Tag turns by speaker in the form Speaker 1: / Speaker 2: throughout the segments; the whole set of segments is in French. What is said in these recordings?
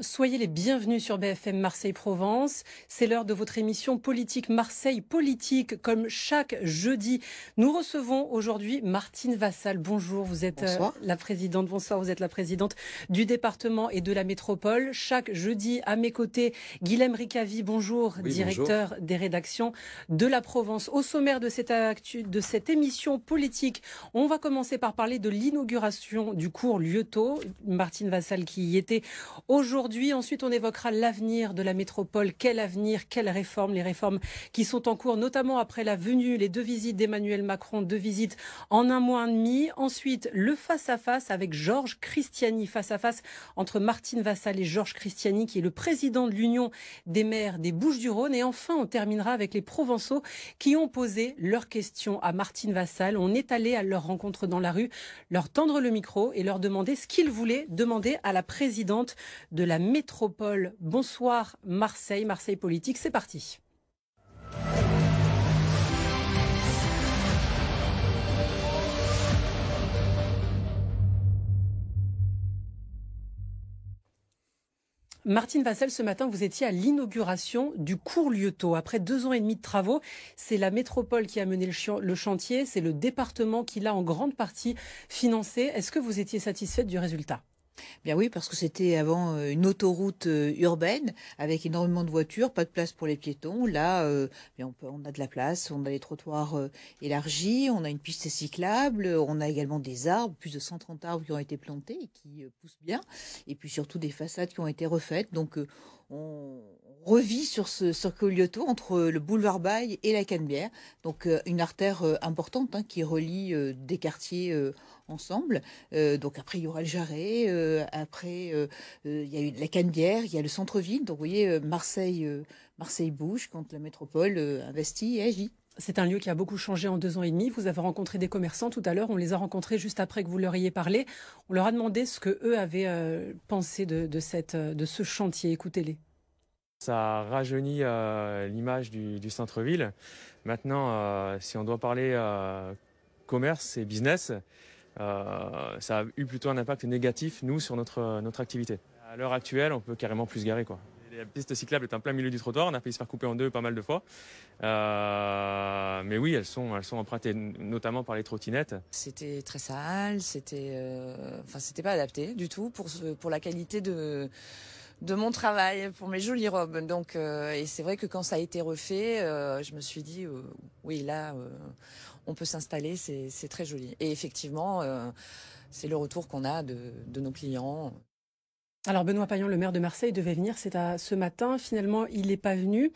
Speaker 1: Soyez les bienvenus sur BFM Marseille-Provence. C'est l'heure de votre émission politique Marseille Politique. Comme chaque jeudi, nous recevons aujourd'hui Martine Vassal. Bonjour, vous êtes
Speaker 2: Bonsoir.
Speaker 1: la présidente. Bonsoir, vous êtes la présidente du département et de la métropole. Chaque jeudi, à mes côtés, Guilhem Ricavi. Bonjour,
Speaker 2: Oui,
Speaker 1: directeur
Speaker 2: bonjour.
Speaker 1: des rédactions de la Provence. Au sommaire de cette émission politique, on va commencer par parler de l'inauguration du cours Lieutot. Martine Vassal qui y était aujourd'hui. Ensuite, on évoquera l'avenir de la métropole. Quel avenir, quelles réformes, les réformes qui sont en cours, notamment après la venue, les 2 visites d'Emmanuel Macron, 2 visites en un mois et demi. Ensuite, le face-à-face avec Georges Cristiani, face-à-face entre Martine Vassal et Georges Cristiani, qui est le président de l'Union des maires des Bouches-du-Rhône. Et enfin, on terminera avec les Provençaux qui ont posé leurs questions à Martine Vassal. On est allé à leur rencontre dans la rue, leur tendre le micro et leur demander ce qu'ils voulaient demander à la présidente de la métropole. Bonsoir Marseille, Marseille Politique, c'est parti. Martine Vassal, ce matin, vous étiez à l'inauguration du cours Lieutot. Après 2 ans et demi de travaux, c'est la métropole qui a mené le chantier, c'est le département qui l'a en grande partie financé. Est-ce que vous étiez satisfaite du résultat ?
Speaker 2: Bien oui, parce que c'était avant une autoroute urbaine avec énormément de voitures, pas de place pour les piétons. Là, on a de la place, on a les trottoirs élargis, on a une piste cyclable, on a également des arbres, plus de 130 arbres qui ont été plantés et qui poussent bien. Et puis surtout des façades qui ont été refaites. Donc on revit sur ce Lieutot entre le boulevard Baille et la Canebière. Donc une artère importante qui relie des quartiers ensemble. Donc après, il y aura le Jarret. Après, il y a eu la Canebière, il y a le centre-ville. Donc vous voyez, Marseille bouge quand la métropole investit et agit.
Speaker 1: C'est un lieu qui a beaucoup changé en 2 ans et demi. Vous avez rencontré des commerçants tout à l'heure. On les a rencontrés juste après que vous leur ayez parlé. On leur a demandé ce qu'eux avaient pensé de ce chantier. Écoutez-les.
Speaker 3: Ça rajeunit l'image du centre-ville. Maintenant, si on doit parler commerce et business, ça a eu plutôt un impact négatif, nous, sur notre activité. À l'heure actuelle, on peut carrément plus se garer, quoi. La piste cyclable est en plein milieu du trottoir, on a failli se faire couper en 2 pas mal de fois. Mais oui, elles sont empruntées notamment par les trottinettes.
Speaker 4: C'était très sale, c'était pas adapté du tout pour la qualité de mon travail, pour mes jolies robes. Donc, et c'est vrai que quand ça a été refait, je me suis dit, oui, là, on peut s'installer, c'est très joli. Et effectivement, c'est le retour qu'on a de nos clients.
Speaker 1: Alors Benoît Payan, le maire de Marseille, devait venir ce matin. Finalement, il n'est pas venu.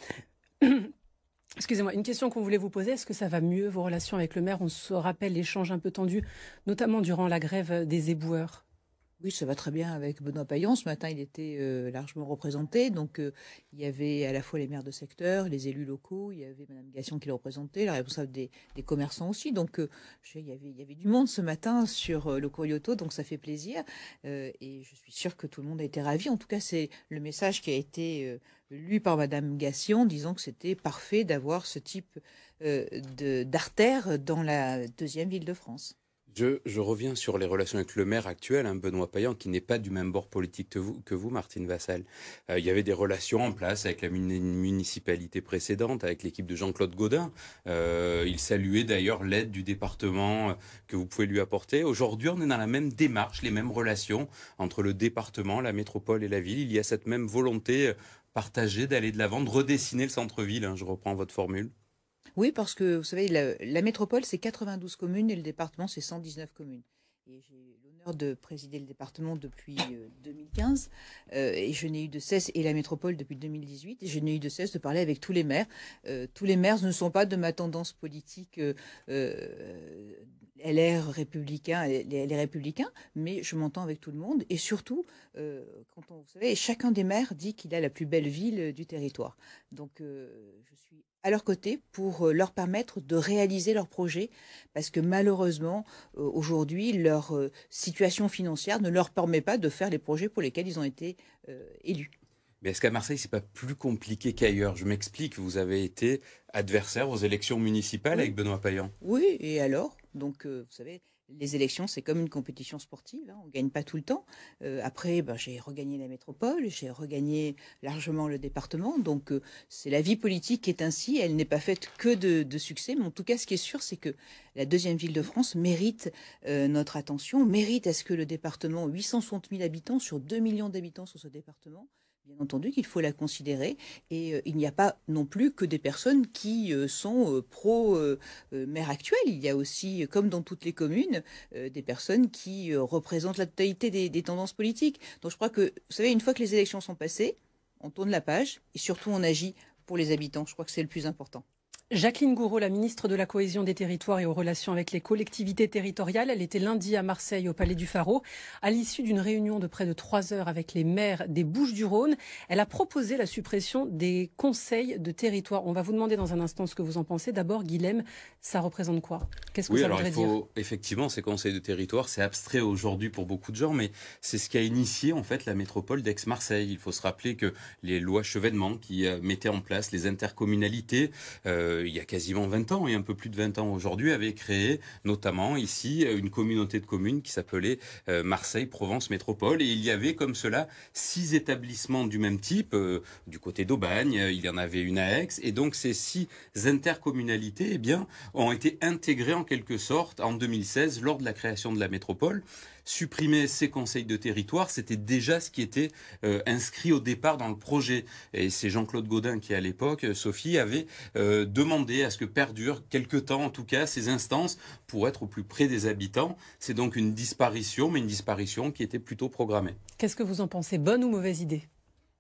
Speaker 1: Excusez-moi, une question qu'on voulait vous poser. Est-ce que ça va mieux, vos relations avec le maire ? On se rappelle l'échange un peu tendu, notamment durant la grève des éboueurs.
Speaker 2: Oui, ça va très bien avec Benoît Payan. Ce matin, il était largement représenté. Donc, il y avait à la fois les maires de secteur, les élus locaux, il y avait Madame Gassion qui le représentait, la responsable des commerçants aussi. Donc, il y avait du monde ce matin sur le cours Lieutot, donc ça fait plaisir. Et je suis sûre que tout le monde a été ravi. En tout cas, c'est le message qui a été lu par Madame Gassion, disant que c'était parfait d'avoir ce type d'artère dans la 2e ville de France.
Speaker 5: Je reviens sur les relations avec le maire actuel, Benoît Payan, qui n'est pas du même bord politique que vous, Martine Vassal. Il y avait des relations en place avec la municipalité précédente, avec l'équipe de Jean-Claude Gaudin. Il saluait d'ailleurs l'aide du département que vous pouvez lui apporter. Aujourd'hui, on est dans la même démarche, les mêmes relations entre le département, la métropole et la ville. Il y a cette même volonté partagée d'aller de l'avant, de redessiner le centre-ville. Je reprends votre formule.
Speaker 2: Oui, parce que vous savez, la métropole, c'est 92 communes et le département, c'est 119 communes. Et j'ai l'honneur de présider le département depuis 2015 et je n'ai eu de cesse, et la métropole depuis 2018, et je n'ai eu de cesse de parler avec tous les maires. Tous les maires ne sont pas de ma tendance politique LR républicain, les républicains, mais je m'entends avec tout le monde. Et surtout, vous savez, chacun des maires dit qu'il a la plus belle ville du territoire. Donc, je suis à leur côté pour leur permettre de réaliser leurs projets, parce que malheureusement, aujourd'hui, leur situation financière ne leur permet pas de faire les projets pour lesquels ils ont été élus.
Speaker 5: Mais est-ce qu'à Marseille, c'est pas plus compliqué qu'ailleurs? Je m'explique, vous avez été adversaire aux élections municipales avec Benoît Payan.
Speaker 2: Oui, et alors? Donc, vous savez, Les élections, c'est comme une compétition sportive, hein, on ne gagne pas tout le temps. Après, j'ai regagné la métropole, j'ai regagné largement le département. Donc, c'est la vie politique qui est ainsi. Elle n'est pas faite que de succès. Mais en tout cas, ce qui est sûr, c'est que la deuxième ville de France mérite notre attention, mérite à ce que le département, 860 000 habitants sur 2 millions d'habitants sur ce département, bien entendu qu'il faut la considérer. Et il n'y a pas non plus que des personnes qui sont pro-maire actuel. Il y a aussi, comme dans toutes les communes, des personnes qui représentent la totalité des tendances politiques. Donc je crois que, vous savez, une fois que les élections sont passées, on tourne la page et surtout on agit pour les habitants. Je crois que c'est le plus important.
Speaker 1: Jacqueline Gourault, la ministre de la Cohésion des Territoires et aux relations avec les collectivités territoriales, elle était lundi à Marseille au Palais du Pharo. À l'issue d'une réunion de près de 3 heures avec les maires des Bouches-du-Rhône, elle a proposé la suppression des conseils de territoire. On va vous demander dans un instant ce que vous en pensez. D'abord, Guilhem, ça représente quoi? Qu'est-ce que ça voudrait dire?
Speaker 5: Effectivement, ces conseils de territoire, c'est abstrait aujourd'hui pour beaucoup de gens, mais c'est ce qui a initié en fait la métropole d'Aix-Marseille. Il faut se rappeler que les lois Chevènement qui mettaient en place les intercommunalités, il y a quasiment 20 ans et un peu plus de 20 ans aujourd'hui, avait créé notamment ici une communauté de communes qui s'appelait Marseille-Provence Métropole. Et il y avait comme cela 6 établissements du même type, du côté d'Aubagne, il y en avait une à Aix. Et donc ces 6 intercommunalités ont été intégrées en quelque sorte en 2016 lors de la création de la métropole. Supprimer ces conseils de territoire, c'était déjà ce qui était inscrit au départ dans le projet. Et c'est Jean-Claude Gaudin qui, à l'époque, Sophie, avait demandé à ce que perdurent quelque temps, en tout cas, ces instances pour être au plus près des habitants. C'est donc une disparition, mais une disparition qui était plutôt programmée.
Speaker 1: Qu'est-ce que vous en pensez? Bonne ou mauvaise idée?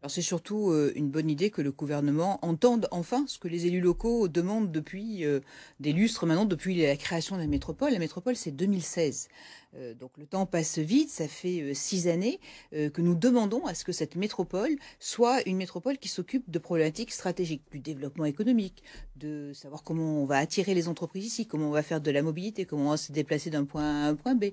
Speaker 2: Alors c'est surtout une bonne idée que le gouvernement entende enfin ce que les élus locaux demandent depuis des lustres maintenant, depuis la création de la métropole. La métropole, c'est 2016. Donc le temps passe vite, ça fait 6 années que nous demandons à ce que cette métropole soit une métropole qui s'occupe de problématiques stratégiques, du développement économique, de savoir comment on va attirer les entreprises ici, comment on va faire de la mobilité, comment on va se déplacer d'un point A à un point B,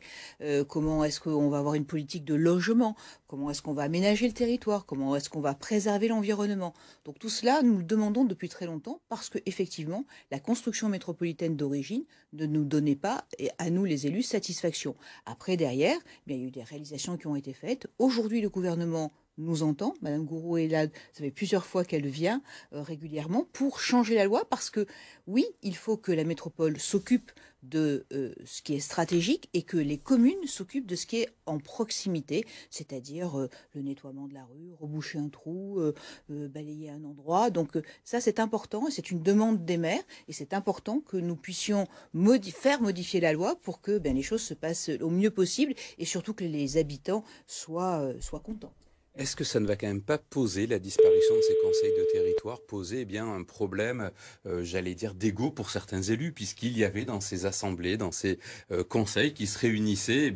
Speaker 2: comment est-ce qu'on va avoir une politique de logement, comment est-ce qu'on va aménager le territoire, comment est-ce qu'on va préserver l'environnement. Donc tout cela, nous le demandons depuis très longtemps parce que effectivement, la construction métropolitaine d'origine ne nous donnait pas, et à nous les élus, satisfaction. Après, derrière, il y a eu des réalisations qui ont été faites. Aujourd'hui, le gouvernement nous entend. Madame Gourault est là, ça fait plusieurs fois qu'elle vient régulièrement pour changer la loi parce que, oui, il faut que la métropole s'occupe de ce qui est stratégique et que les communes s'occupent de ce qui est en proximité, c'est-à-dire le nettoiement de la rue, reboucher un trou, balayer un endroit. Donc ça, c'est important et c'est une demande des maires et c'est important que nous puissions faire modifier la loi pour que les choses se passent au mieux possible et surtout que les habitants soient contents.
Speaker 5: Est-ce que ça ne va quand même pas poser, la disparition de ces conseils de territoire, poser un problème, j'allais dire, d'ego pour certains élus, puisqu'il y avait dans ces assemblées, dans ces conseils qui se réunissaient,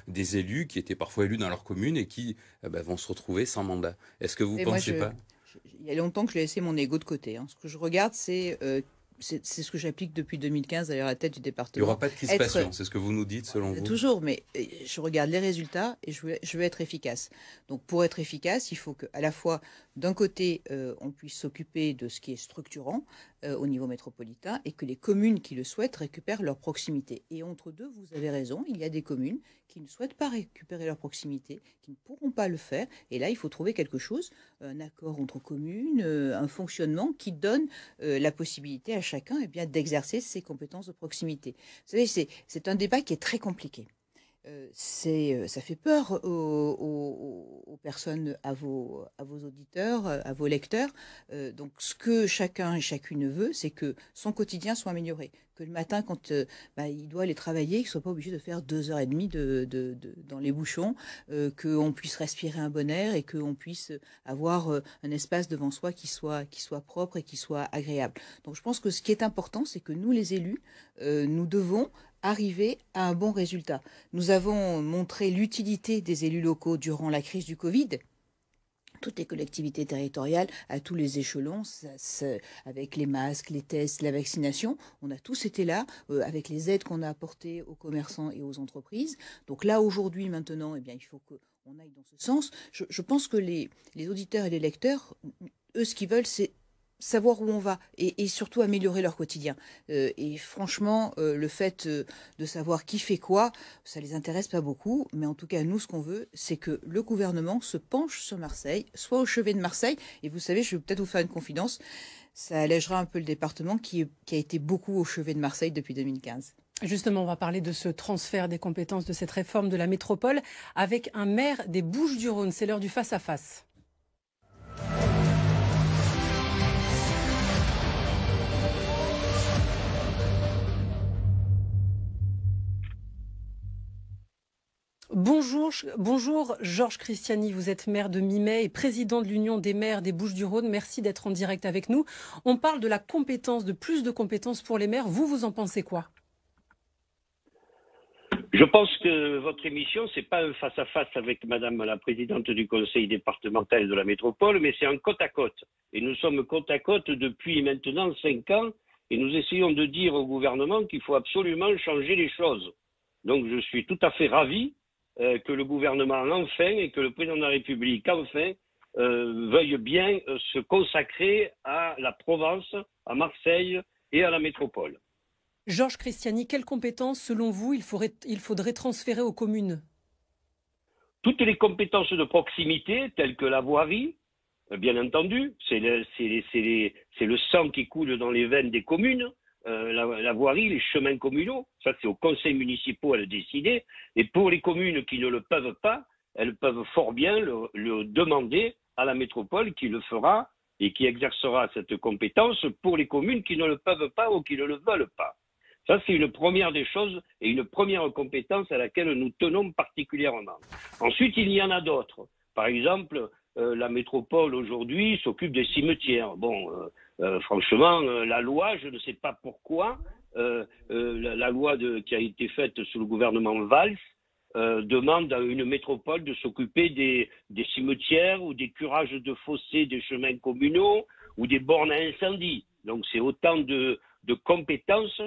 Speaker 5: des élus qui étaient parfois élus dans leur commune et qui vont se retrouver sans mandat. Est-ce que vous ne pensez pas?
Speaker 2: Il y a longtemps que j'ai laissé mon ego de côté. Ce que je regarde, c'est ce que j'applique depuis 2015 d'ailleurs à la tête du département.
Speaker 5: Il n'y aura pas de crispation, c'est ce que vous nous dites selon vous?
Speaker 2: Toujours, mais je regarde les résultats et je veux être efficace. Donc pour être efficace, il faut qu'à la fois, d'un côté, on puisse s'occuper de ce qui est structurant au niveau métropolitain et que les communes qui le souhaitent récupèrent leur proximité. Et entre deux, vous avez raison, il y a des communes qui ne souhaitent pas récupérer leur proximité, qui ne pourront pas le faire. Et là, il faut trouver quelque chose, un accord entre communes, un fonctionnement qui donne la possibilité à chacun d'exercer ses compétences de proximité. Vous savez, c'est un débat qui est très compliqué. Ça fait peur aux personnes, à vos auditeurs, à vos lecteurs. Donc, ce que chacun et chacune veut, c'est que son quotidien soit amélioré. Que le matin, quand il doit aller travailler, qu'il ne soit pas obligé de faire 2h30 dans les bouchons, qu'on puisse respirer un bon air et qu'on puisse avoir un espace devant soi qui soit propre et qui soit agréable. Donc, je pense que ce qui est important, c'est que nous, les élus, nous devons arriver à un bon résultat. Nous avons montré l'utilité des élus locaux durant la crise du Covid. Toutes les collectivités territoriales, à tous les échelons, avec les masques, les tests, la vaccination, on a tous été là, avec les aides qu'on a apportées aux commerçants et aux entreprises. Donc là, aujourd'hui, maintenant, il faut qu'on aille dans ce sens. Je pense que les auditeurs et les lecteurs, eux, ce qu'ils veulent, c'est savoir où on va et surtout améliorer leur quotidien. Et franchement, le fait de savoir qui fait quoi, ça les intéresse pas beaucoup. Mais en tout cas, nous, ce qu'on veut, c'est que le gouvernement se penche sur Marseille, soit au chevet de Marseille. Et vous savez, je vais peut-être vous faire une confidence, ça allègera un peu le département qui a été beaucoup au chevet de Marseille depuis 2015.
Speaker 1: Justement, on va parler de ce transfert des compétences, de cette réforme de la métropole, avec un maire des Bouches-du-Rhône. C'est l'heure du face-à-face. Bonjour Georges Christiani, vous êtes maire de Mimay et président de l'Union des maires des Bouches-du-Rhône. Merci d'être en direct avec nous. On parle de la compétence, de plus de compétences pour les maires. Vous en pensez quoi?
Speaker 6: Je pense que votre émission, c'est pas un face-à-face avec Madame la présidente du conseil départemental de la métropole, mais c'est un côte à côte. Et nous sommes côte à côte depuis maintenant 5 ans et nous essayons de dire au gouvernement qu'il faut absolument changer les choses. Donc je suis tout à fait ravi que le gouvernement enfin et que le président de la République enfin veuille bien se consacrer à la Provence, à Marseille et à la métropole.
Speaker 1: Georges Christiani, quelles compétences, selon vous, il faudrait transférer aux communes?
Speaker 6: Toutes les compétences de proximité, telles que la voirie, bien entendu, c'est le sang qui coule dans les veines des communes. La voirie, les chemins communaux, ça c'est aux conseils municipaux à le décider. Et pour les communes qui ne le peuvent pas, elles peuvent fort bien le demander à la métropole qui le fera et qui exercera cette compétence pour les communes qui ne le peuvent pas ou qui ne le veulent pas. Ça, c'est une première des choses et une première compétence à laquelle nous tenons particulièrement. Ensuite, il y en a d'autres. Par exemple, la métropole aujourd'hui s'occupe des cimetières. Bon, franchement, la loi, je ne sais pas pourquoi, la loi qui a été faite sous le gouvernement Valls demande à une métropole de s'occuper des cimetières ou des curages de fossés des chemins communaux ou des bornes à incendie. Donc, c'est autant de compétences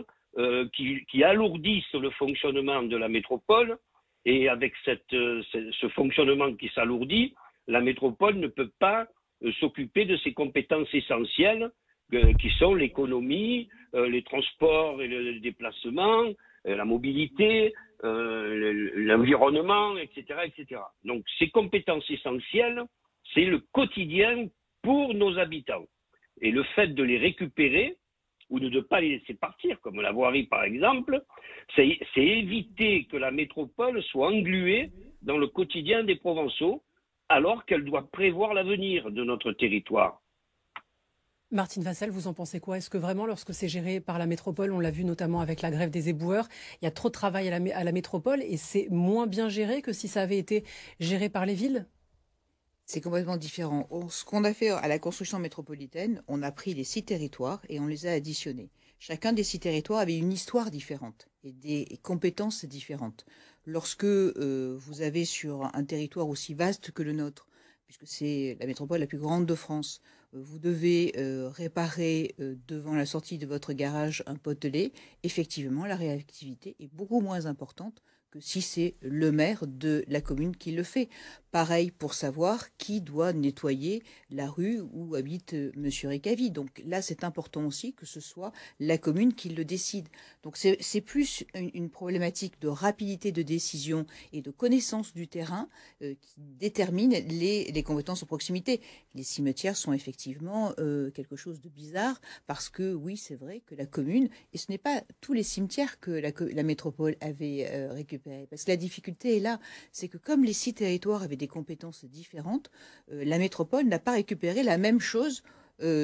Speaker 6: qui alourdissent le fonctionnement de la métropole et avec ce fonctionnement qui s'alourdit, la métropole ne peut pas s'occuper de ses compétences essentielles qui sont l'économie, les transports et le déplacement, la mobilité, l'environnement, etc., etc. Donc ces compétences essentielles, c'est le quotidien pour nos habitants. Et le fait de les récupérer, ou de ne pas les laisser partir, comme la voirie par exemple, c'est éviter que la métropole soit engluée dans le quotidien des Provençaux, alors qu'elle doit prévoir l'avenir de notre territoire.
Speaker 1: Martine Vassal, vous en pensez quoi? Est-ce que vraiment, lorsque c'est géré par la métropole, on l'a vu notamment avec la grève des éboueurs, il y a trop de travail à la métropole et c'est moins bien géré que si ça avait été géré par les villes?
Speaker 2: C'est complètement différent. Ce qu'on a fait à la construction métropolitaine, on a pris les 6 territoires et on les a additionnés. Chacun des 6 territoires avait une histoire différente et des compétences différentes. Lorsque vous avez sur un territoire aussi vaste que le nôtre, puisque c'est la métropole la plus grande de France, vous devez réparer devant la sortie de votre garage un potelet, effectivement la réactivité est beaucoup moins importante que si c'est le maire de la commune qui le fait. Pareil pour savoir qui doit nettoyer la rue où habite Monsieur Récavy. Donc là, c'est important aussi que ce soit la commune qui le décide. Donc c'est plus une problématique de rapidité de décision et de connaissance du terrain qui détermine les compétences de proximité. Les cimetières sont effectivement quelque chose de bizarre parce que oui, c'est vrai que la commune, et ce n'est pas tous les cimetières que la métropole avait récupérés. Parce que la difficulté est là, c'est que comme les 6 territoires avaient des compétences différentes, la métropole n'a pas récupéré la même chose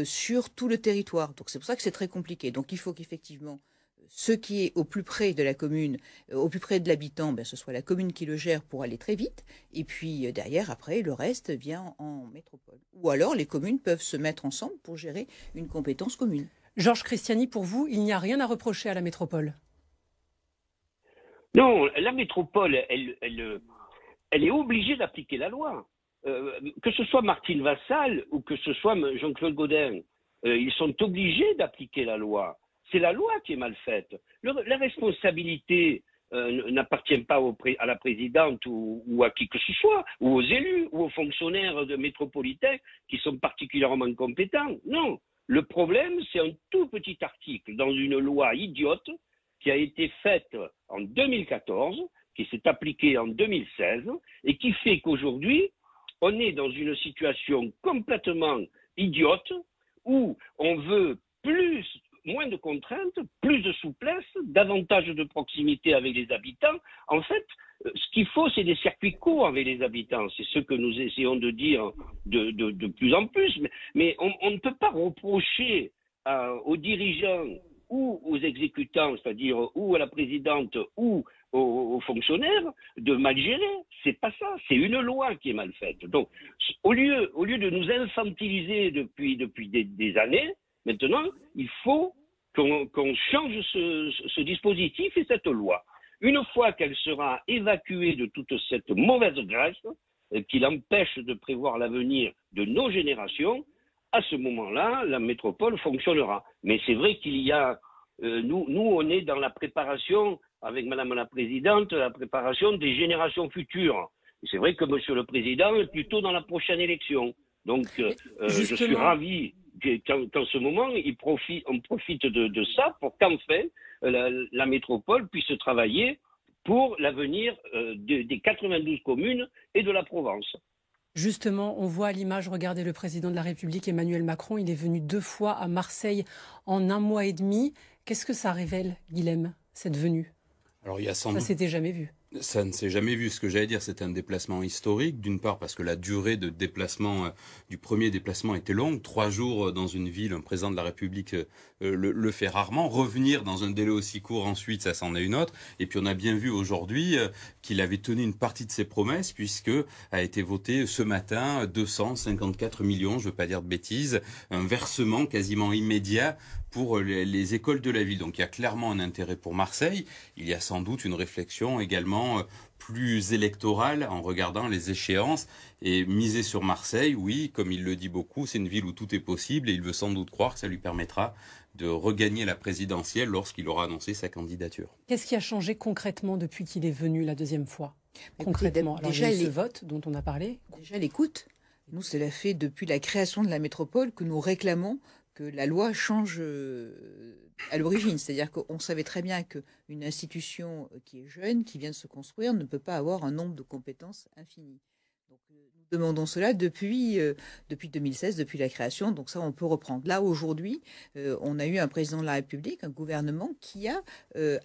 Speaker 2: sur tout le territoire. Donc c'est pour ça que c'est très compliqué. Donc il faut qu'effectivement, ce qui est au plus près de la commune, au plus près de l'habitant, ce soit la commune qui le gère pour aller très vite. Et puis derrière, après, le reste vient en métropole. Ou alors les communes peuvent se mettre ensemble pour gérer une compétence commune.
Speaker 1: Georges Christiani, pour vous, il n'y a rien à reprocher à la métropole?
Speaker 6: Non, la métropole, elle est obligée d'appliquer la loi. Que ce soit Martine Vassal ou que ce soit Jean-Claude Gaudin, ils sont obligés d'appliquer la loi. C'est la loi qui est mal faite. La responsabilité n'appartient pas à la présidente ou à qui que ce soit, ou aux élus, ou aux fonctionnaires métropolitains qui sont particulièrement compétents. Non, Le problème, c'est un tout petit article dans une loi idiote qui a été faite en 2014, qui s'est appliquée en 2016 et qui fait qu'aujourd'hui, on est dans une situation complètement idiote où on veut moins de contraintes, plus de souplesse, davantage de proximité avec les habitants. En fait, ce qu'il faut, c'est des circuits courts avec les habitants. C'est ce que nous essayons de dire de plus en plus. Mais on ne peut pas reprocher aux dirigeants ou aux exécutants, c'est-à-dire ou à la présidente ou aux fonctionnaires, de mal gérer. C'est pas ça. C'est une loi qui est mal faite. Donc, au lieu de nous infantiliser depuis des années, maintenant, il faut qu'on change ce dispositif et cette loi. Une fois qu'elle sera évacuée de toute cette mauvaise graisse qui l'empêche de prévoir l'avenir de nos générations, à ce moment-là, la métropole fonctionnera. Mais c'est vrai qu'il y a, nous, on est dans la préparation, avec Madame la Présidente, la préparation des générations futures. Et c'est vrai que Monsieur le Président est plutôt dans la prochaine élection. Donc, je suis ravi qu'en ce moment, on profite de ça pour qu'enfin la métropole puisse travailler pour l'avenir des 92 communes et de la Provence.
Speaker 1: Justement, on voit à l'image, regardez le président de la République, Emmanuel Macron, il est venu 2 fois à Marseille en 1 mois et demi. Qu'est-ce que ça révèle, Guilhem, cette venue?
Speaker 5: Alors, il y a sans
Speaker 1: Ça
Speaker 5: doute...
Speaker 1: s'était jamais vu.
Speaker 5: Ça ne s'est jamais vu. Ce que j'allais dire, c'est un déplacement historique. D'une part, parce que la durée de déplacement, du premier déplacement était longue. 3 jours dans une ville, un président de la République le fait rarement. Revenir dans un délai aussi court ensuite, ça c'en est une autre. Et puis on a bien vu aujourd'hui qu'il avait tenu une partie de ses promesses, puisque a été voté ce matin 254 millions, je ne veux pas dire de bêtises, un versement quasiment immédiat pour les écoles de la ville. Donc il y a clairement un intérêt pour Marseille. Il y a sans doute une réflexion également plus électorale en regardant les échéances et miser sur Marseille. Oui, comme il le dit beaucoup, c'est une ville où tout est possible et il veut sans doute croire que ça lui permettra de regagner la présidentielle lorsqu'il aura annoncé sa candidature.
Speaker 1: Qu'est-ce qui a changé concrètement depuis qu'il est venu la 2e fois? Concrètement, alors, déjà, il y a eu ce vote dont on a parlé.
Speaker 2: Déjà l'écoute. Nous, cela fait depuis la création de la métropole que nous réclamons que la loi change à l'origine. C'est-à-dire qu'on savait très bien qu'une institution qui est jeune, qui vient de se construire, ne peut pas avoir un nombre de compétences infini. Donc, nous demandons cela depuis 2016, depuis la création. Donc ça, on peut reprendre. Là, aujourd'hui, on a eu un président de la République, un gouvernement qui a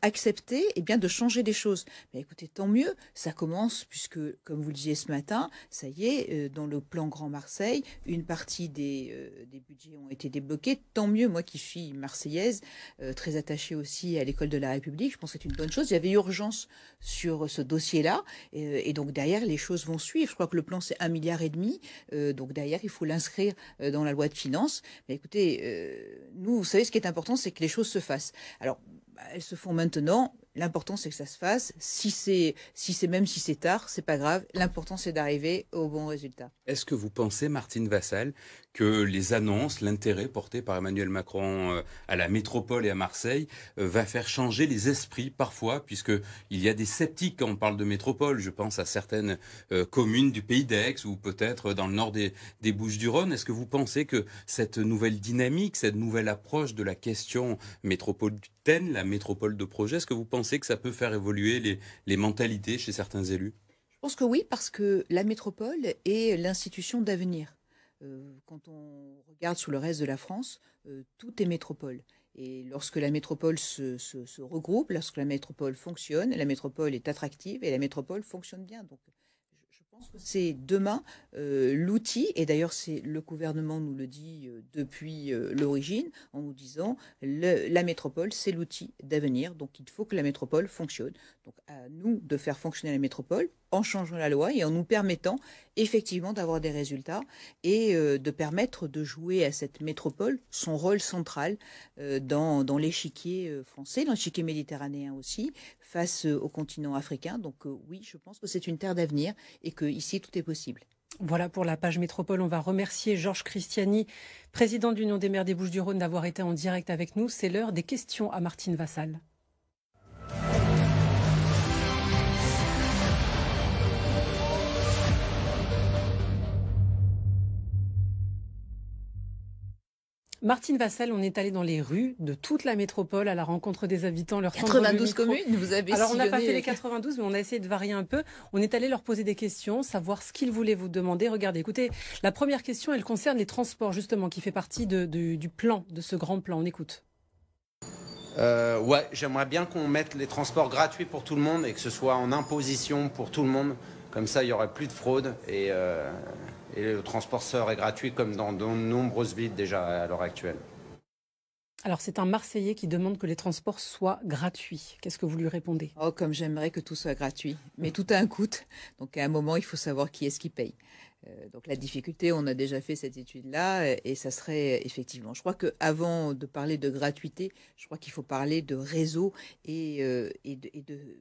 Speaker 2: accepté de changer des choses. Mais écoutez, tant mieux, ça commence, puisque, comme vous le disiez ce matin, ça y est, dans le plan Grand Marseille, une partie des budgets ont été débloqués. Tant mieux, moi qui suis marseillaise, très attachée aussi à l'école de la République, je pense que c'est une bonne chose. Il y avait urgence sur ce dossier-là, et donc derrière, les choses vont suivre. Je crois que le plan, c'est 1,5 milliard. Donc derrière, il faut l'inscrire dans la loi de finances. Mais écoutez, nous, vous savez, ce qui est important, c'est que les choses se fassent. Alors, elles se font maintenant. L'important, c'est que ça se fasse. Même si c'est tard, c'est pas grave. L'important, c'est d'arriver au bon résultat.
Speaker 5: Est-ce que vous pensez, Martine Vassal, que les annonces, l'intérêt porté par Emmanuel Macron à la métropole et à Marseille va faire changer les esprits parfois, puisqu'il y a des sceptiques quand on parle de métropole. Je pense à certaines communes du Pays d'Aix ou peut-être dans le nord des Bouches-du-Rhône. Est-ce que vous pensez que cette nouvelle dynamique, cette nouvelle approche de la question métropolitaine, la métropole de projet, est-ce que vous pensez que ça peut faire évoluer les mentalités chez certains élus?
Speaker 2: Je pense que oui, parce que la métropole est l'institution d'avenir. Quand on regarde sur le reste de la France, tout est métropole. Et lorsque la métropole se regroupe, lorsque la métropole fonctionne, la métropole est attractive et la métropole fonctionne bien. Donc, je pense que c'est demain l'outil, et d'ailleurs le gouvernement nous le dit depuis l'origine, en nous disant la métropole, c'est l'outil d'avenir, donc il faut que la métropole fonctionne. Donc à nous de faire fonctionner la métropole en changeant la loi et en nous permettant effectivement d'avoir des résultats et de permettre de jouer à cette métropole son rôle central dans l'échiquier français, dans l'échiquier méditerranéen aussi, face au continent africain. Donc oui, je pense que c'est une terre d'avenir et qu'ici tout est possible.
Speaker 1: Voilà pour la page métropole. On va remercier Georges Christiani, président de l'Union des maires des Bouches-du-Rhône, d'avoir été en direct avec nous. C'est l'heure des questions à Martine Vassal. Martine Vassal, on est allé dans les rues de toute la métropole à la rencontre des habitants. Leur
Speaker 2: 92 communes, vous avez
Speaker 1: Alors, on n'a pas
Speaker 2: sillonné
Speaker 1: fait les 92, mais on a essayé de varier un peu. On est allé leur poser des questions, savoir ce qu'ils voulaient vous demander. Regardez, écoutez, la première question, elle concerne les transports, justement, qui fait partie du plan, de ce grand plan. On écoute.
Speaker 7: Ouais, j'aimerais bien qu'on mette les transports gratuits pour tout le monde et que ce soit en imposition pour tout le monde. Comme ça, il n'y aurait plus de fraude et le transport serait gratuit comme dans de nombreuses villes déjà à l'heure actuelle.
Speaker 1: Alors, c'est un Marseillais qui demande que les transports soient gratuits. Qu'est-ce que vous lui répondez?
Speaker 2: Oh, comme j'aimerais que tout soit gratuit. Mais tout a un coût. Donc, à un moment, il faut savoir qui est-ce qui paye. Donc, la difficulté, on a déjà fait cette étude-là et ça serait effectivement. Je crois qu'avant de parler de gratuité, je crois qu'il faut parler de réseau et de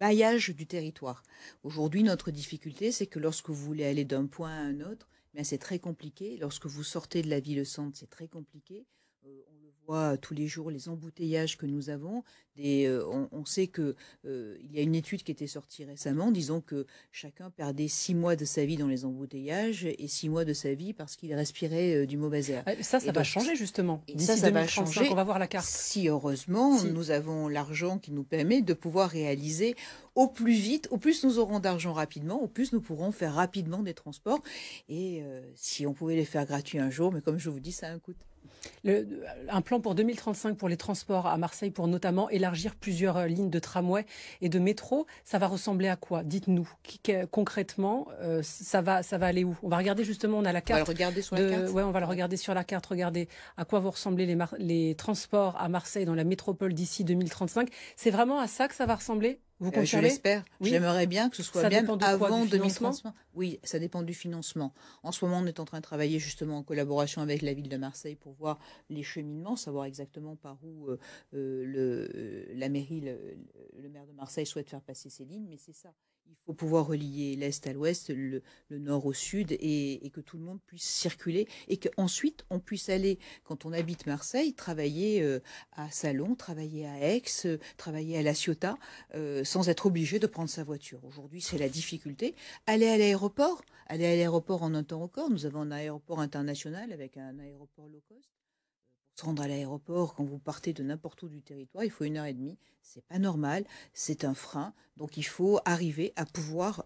Speaker 2: maillage du territoire. Aujourd'hui, notre difficulté, c'est que lorsque vous voulez aller d'un point à un autre, bien, c'est très compliqué. Lorsque vous sortez de la ville-centre, c'est très compliqué. On le voit tous les jours, les embouteillages que nous avons. On sait qu'il y a une étude qui était sortie récemment disant que chacun perdait 6 mois de sa vie dans les embouteillages et 6 mois de sa vie parce qu'il respirait du mauvais air.
Speaker 1: Ça va changer justement.
Speaker 2: Et
Speaker 1: D'ici
Speaker 2: ça
Speaker 1: 2035,
Speaker 2: va changer.
Speaker 1: on va voir la carte.
Speaker 2: Si heureusement, nous avons l'argent qui nous permet de pouvoir réaliser au plus vite, au plus nous aurons d'argent rapidement, au plus nous pourrons faire rapidement des transports. Et si on pouvait les faire gratuits un jour, mais comme je vous dis, ça a un coût.
Speaker 1: Un plan pour 2035 pour les transports à Marseille pour notamment élargir plusieurs lignes de tramway et de métro, ça va ressembler à quoi? Dites-nous concrètement, ça va aller où? On va regarder justement, on a la carte.
Speaker 2: On va le regarder sur la carte.
Speaker 1: Ouais, on va le regarder sur la carte. Regardez à quoi vont ressembler les transports à Marseille dans la métropole d'ici 2035. C'est vraiment à ça que ça va ressembler? Vous confirmez?
Speaker 2: Je l'espère. Oui. J'aimerais bien que ce soit bien avant
Speaker 1: 2035.
Speaker 2: Oui, ça dépend du financement. En ce moment, on est en train de travailler justement en collaboration avec la ville de Marseille pour voir les cheminements, savoir exactement par où la mairie, le maire de Marseille souhaite faire passer ces lignes. Mais c'est ça. Il faut pouvoir relier l'Est à l'Ouest, le Nord au Sud et que tout le monde puisse circuler et qu'ensuite on puisse aller, quand on habite Marseille, travailler à Salon, travailler à Aix, travailler à La Ciotat, sans être obligé de prendre sa voiture. Aujourd'hui, c'est la difficulté. Aller à l'aéroport en un temps record. Nous avons un aéroport international avec un aéroport low cost. Pour se rendre à l'aéroport, quand vous partez de n'importe où du territoire, il faut 1h30. C'est pas normal, c'est un frein. Donc il faut arriver à pouvoir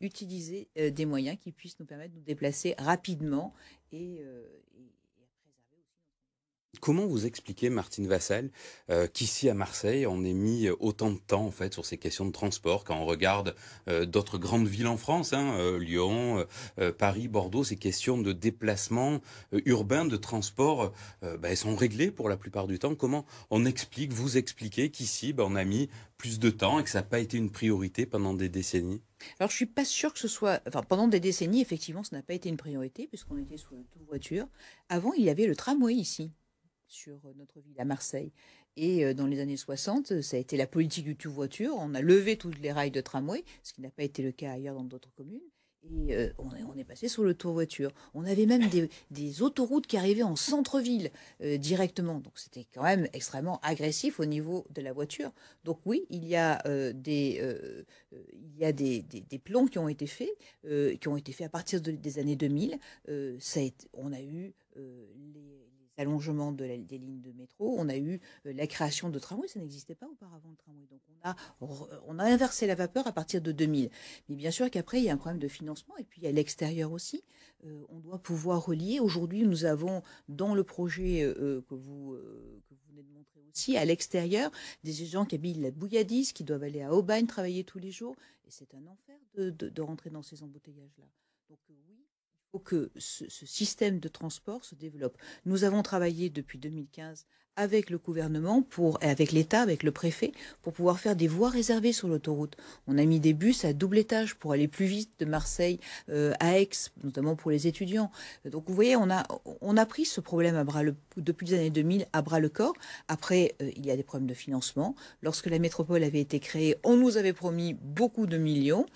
Speaker 2: utilisé des moyens qui puissent nous permettre de nous déplacer rapidement et
Speaker 5: Comment vous expliquez, Martine Vassal, qu'ici à Marseille, on ait mis autant de temps en fait sur ces questions de transport quand on regarde d'autres grandes villes en France, Lyon, Paris, Bordeaux, ces questions de déplacement urbain, de transport, elles sont réglées pour la plupart du temps. Comment vous expliquez qu'ici, on a mis plus de temps et que ça n'a pas été une priorité pendant des décennies?
Speaker 2: Alors, je suis pas sûre que ce soit... Enfin, pendant des décennies, effectivement, ça n'a pas été une priorité puisqu'on était sur le tout-voiture. Avant, il y avait le tramway ici, sur notre ville à Marseille. Et dans les années 60, ça a été la politique du tout-voiture. On a levé toutes les rails de tramway, ce qui n'a pas été le cas ailleurs dans d'autres communes. Et on est passé sur le tour-voiture. On avait même des autoroutes qui arrivaient en centre-ville directement. Donc c'était quand même extrêmement agressif au niveau de la voiture. Donc oui, il y a des plans qui ont été faits à partir des années 2000. On a eu l'allongement des lignes de métro, on a eu la création de tramways, ça n'existait pas auparavant le tramway. Donc on a inversé la vapeur à partir de 2000. Mais bien sûr qu'après, il y a un problème de financement, et puis à l'extérieur aussi, on doit pouvoir relier. Aujourd'hui, nous avons dans le projet que vous venez de montrer aussi, à l'extérieur, des gens qui habitent la Bouilladise, qui doivent aller à Aubagne travailler tous les jours, et c'est un enfer de rentrer dans ces embouteillages-là. Donc oui, il faut que ce système de transport se développe. Nous avons travaillé depuis 2015 avec le gouvernement, avec l'État, avec le préfet, pour pouvoir faire des voies réservées sur l'autoroute. On a mis des bus à double étage pour aller plus vite de Marseille à Aix, notamment pour les étudiants. Donc vous voyez, on a pris ce problème depuis les années 2000 à bras le corps. Après, il y a des problèmes de financement. Lorsque la métropole avait été créée, on nous avait promis beaucoup de millions.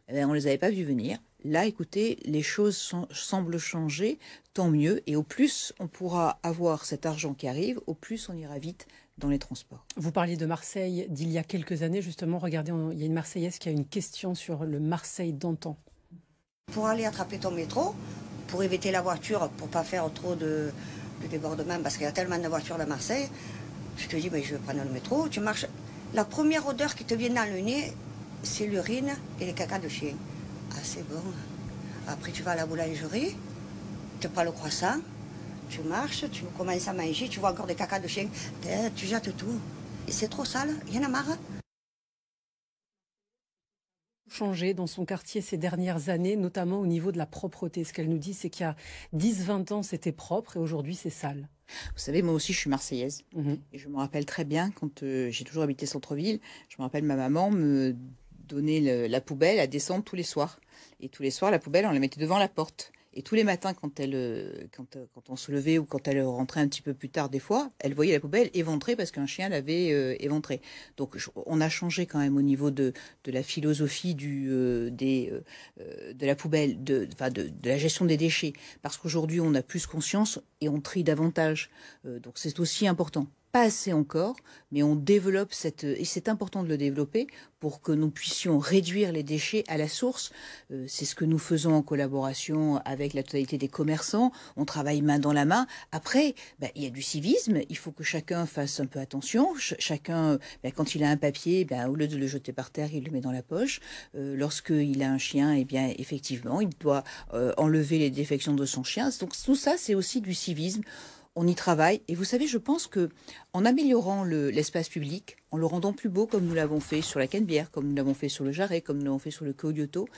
Speaker 2: On ne les avait pas vus venir. Là, écoutez, les choses semblent changer, tant mieux. Et au plus on pourra avoir cet argent qui arrive, au plus on ira vite dans les transports.
Speaker 1: Vous parliez de Marseille d'il y a quelques années, justement. Regardez, il y a une Marseillaise qui a une question sur le Marseille d'antan.
Speaker 8: Pour aller attraper ton métro, pour éviter la voiture, pour pas faire trop de débordement, parce qu'il y a tellement de voitures à Marseille, tu te dis, mais je vais prendre le métro, tu marches. La première odeur qui te vient dans le nez, c'est l'urine et les caca de chien. Ah, c'est bon. Après, tu vas à la boulangerie, tu prends le croissant, tu marches, tu commences à manger, tu vois encore des caca de chien, tu jettes tout. Et c'est trop sale, il y en a marre.
Speaker 1: Changé dans son quartier ces dernières années, notamment au niveau de la propreté. Ce qu'elle nous dit, c'est qu'il y a 10-20 ans, c'était propre et aujourd'hui, c'est sale.
Speaker 2: Vous savez, moi aussi, je suis marseillaise. Et je me rappelle très bien, quand j'ai toujours habité centre-ville, je me rappelle ma maman me donnait la poubelle à descendre tous les soirs. Et tous les soirs, la poubelle, on la mettait devant la porte. Et tous les matins, quand on se levait ou quand elle rentrait un petit peu plus tard des fois, elle voyait la poubelle éventrée parce qu'un chien l'avait éventrée. Donc on a changé quand même au niveau de la philosophie de la poubelle, de la gestion des déchets. Parce qu'aujourd'hui, on a plus conscience et on trie davantage. Donc c'est aussi important. Pas assez encore, mais on développe et c'est important de le développer pour que nous puissions réduire les déchets à la source. C'est ce que nous faisons en collaboration avec la totalité des commerçants. On travaille main dans la main. Après, il y a du civisme. Il faut que chacun fasse un peu attention. Chacun, quand il a un papier, au lieu de le jeter par terre, il le met dans la poche. Lorsqu'il a un chien, effectivement, il doit enlever les défections de son chien. Donc tout ça, c'est aussi du civisme. On y travaille. Et vous savez, je pense que en améliorant l'espace public, en le rendant plus beau, comme nous l'avons fait sur la Canebière, comme nous l'avons fait sur le Jarret, comme nous l'avons fait sur le Cau Lyoto,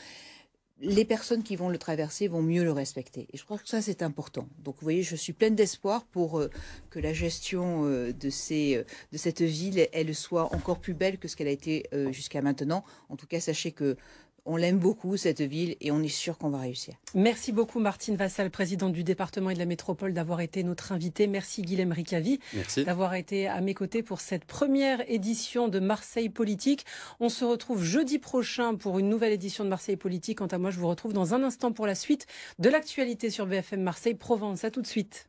Speaker 2: les personnes qui vont le traverser vont mieux le respecter. Et je crois que ça, c'est important. Donc, vous voyez, je suis pleine d'espoir pour que la gestion de cette ville, elle soit encore plus belle que ce qu'elle a été jusqu'à maintenant. En tout cas, sachez que on l'aime beaucoup, cette ville, et on est sûr qu'on va réussir.
Speaker 1: Merci beaucoup, Martine Vassal, présidente du département et de la métropole, d'avoir été notre invitée. Merci, Guilhem Ricavy, d'avoir été à mes côtés pour cette première édition de Marseille Politique. On se retrouve jeudi prochain pour une nouvelle édition de Marseille Politique. Quant à moi, je vous retrouve dans un instant pour la suite de l'actualité sur BFM Marseille Provence. À tout de suite.